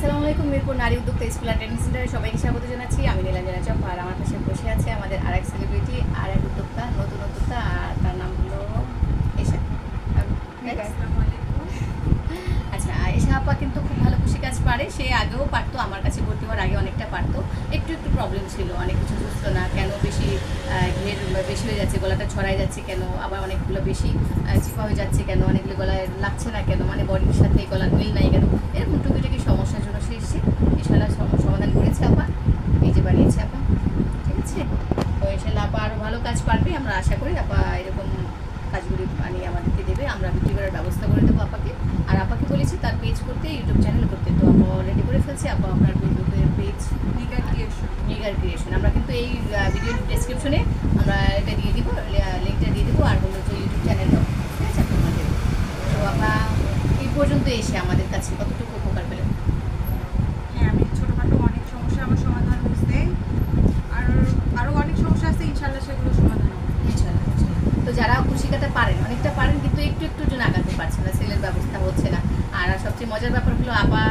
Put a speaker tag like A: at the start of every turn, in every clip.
A: আসসালামু আলাইকুম। মিরপুর নারী উদ্যোক্তা স্কুল অ্যান্ড ট্রেনিং সেন্টারে সবাইকে স্বাগত জানাচ্ছি। আমি নীলাঞ্জনা চক, আর আমার পাশে বসে আছে আমাদের আরেক সেলিব্রিটি, আর এক উদ্যোক্তা, নতুন উদ্যোক্তা, আর তার নাম হলো এশা। আচ্ছা, এশা আপা কিন্তু খুব ভালো কৃষিকাজ পারে। সে আগেও পারতো, আমার কাছে ভর্তি হওয়ার আগে অনেকটা পারতো। একটু একটু প্রবলেম ছিল, অনেক কিছু বুঝতো না, কেন বেশি ঘের বেশি হয়ে যাচ্ছে, গলাটা ছড়াই যাচ্ছে কেন, আবার অনেকগুলো বেশি চিপা হয়ে যাচ্ছে কেন, অনেকগুলো গলায় লাগছে না কেন, মানে বডির সাথে গলার মিল নাই কেন, এরকম টুকিটাকি সমস্যার জন্য সে এসে ইনশাল্লাহ সমাধান করেছে আপা, এই যে বানিয়েছে আপা। ঠিক আছে, তো ইনশাল্লাহ আপা আরও ভালো কাজ পারবে, আমরা আশা করি আপা এরকম কাজগুলি বানিয়ে আমাদেরকে দেবে, আমরা বিক্রি করার ব্যবস্থা করে দেবো আপাকে। আর আপাকে বলেছি তার পেজ করতে, ইউটিউব চ্যানেল করতে, তো আপা অলরেডি করে ফেলছে। আপা আপনার ফেসবুকের পেজ নিগার ক্রিয়েশন, আমরা কিন্তু এই ভিডিওর ডেসক্রিপশনে আমরা এটা দিয়ে দিব, লিঙ্কটা দিয়ে দেবো, আর হলো যে ইউটিউব চ্যানেলটাও, ঠিক আছে আপনাদের। তো আপা এই পর্যন্ত এসে আমাদের কাছে কতটুকু উপকার পেলেন?
B: হ্যাঁ, আমি ছোটোখাটো অনেক সমস্যা আমার সমাধান হয়েছে, আর আরও অনেক সমস্যা আছে, ইনশাল্লাহ সেগুলো সমাধান হবে।
A: ইনশাল্লাহ ইনশাল্লাহ। তো যারা কৃষিকাতে পারেন, অনেকটা পারেন, কিন্তু একটু একটু জন্য আগাতে পারছে না, সেলের ব্যবস্থা হচ্ছে না। আর সবচেয়ে মজার ব্যাপার হলো আপা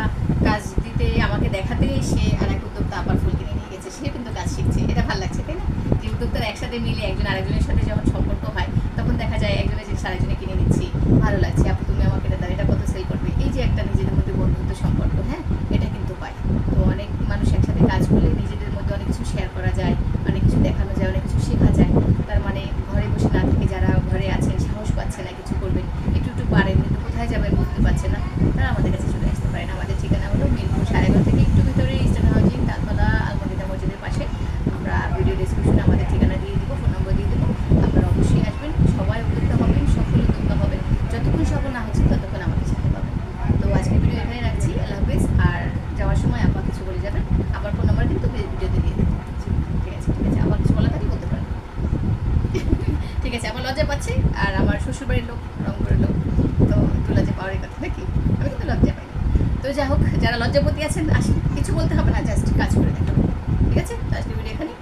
A: কাজ দিতে আমাকে দেখাতেই সে আর এক উদ্যোক্তা আবার ফুল কিনে নিয়ে গেছে, সে কিন্তু কাজ শিখছে, এটা ভালো লাগছে তাই না? যে উদ্যোক্তারা একসাথে মিলে একজন আরেকজনের সাথে যখন সম্পর্ক হয়, তখন দেখা যায় একজনের জিনিস আরেকজনে কিনে নিচ্ছি, ভালো লাগছে, আপু তুমি আমাকে এটা দাও, এটা কত সেল করবে, এই যে একটা নিজেদের মধ্যে বন্ধুত্ব সম্পর্ক, হ্যাঁ, এটা কিন্তু পায়। তো অনেক মানুষ একসাথে কাজ করলে নিজেদের মধ্যে অনেক কিছু শেয়ার করা যায়, অনেক কিছু দেখানো যায়, অনেক কিছু শেখা যায়। তার মানে ঘরে বসে না থেকে যারা ঘরে আছেন, সাহস পাচ্ছে না কিছু করবেন, একটু একটু পারেন কিন্তু কোথায় যাবেন বুঝতে পারছে না, তারা আমাদের কাছে চলে আসতে পারেন। আমাদের ঠিকানা হলো মিরপুর 11:30 থেকে একটু ভিতরে, ইস্টার্ন হাউজিং, তালতলা আলমদিনা মসজিদের পাশে। আমরা ভিডিও ডিসক্রিপশনে আমাদের ঠিকানা দিয়ে দিব, ফোন নম্বর দিয়ে দেবো, আপনারা অবশ্যই আসবেন, সবাই উদ্যোক্তা হবেন, সফল উদ্যোক্তা হবেন, যতক্ষণ সফল না হচ্ছে ততক্ষণ আমাদের সাথে পাবেন। তো আজকে ভিডিও এখানে রাখছি, আল্লাহ হাফেজ। আর যাওয়ার সময় আপা কিছু বলে যাবেন, আবার ফোন নাম্বার কিন্তু ভিডিওতে দিয়ে দেবো। ঠিক আছে ঠিক আছে, আবার কিছু বলা থাকে বলতে পারেন। ঠিক আছে, আমার লজ্জা পাচ্ছে, আর আমার শ্বশুরবাড়ির লোক, রংপুরের লোক, তো একটু লজ্জা পাওয়ারই কথা নাকি, আমি কিন্তু লজ্জা পাই না। তো যাই হোক, যারা লজ্জাপতি আছেন আসেন, কিছু বলতে হবে না, জাস্ট কাজ করে দেখাবেন। ঠিক আছে, তো আজকে ভিডিও এখানে।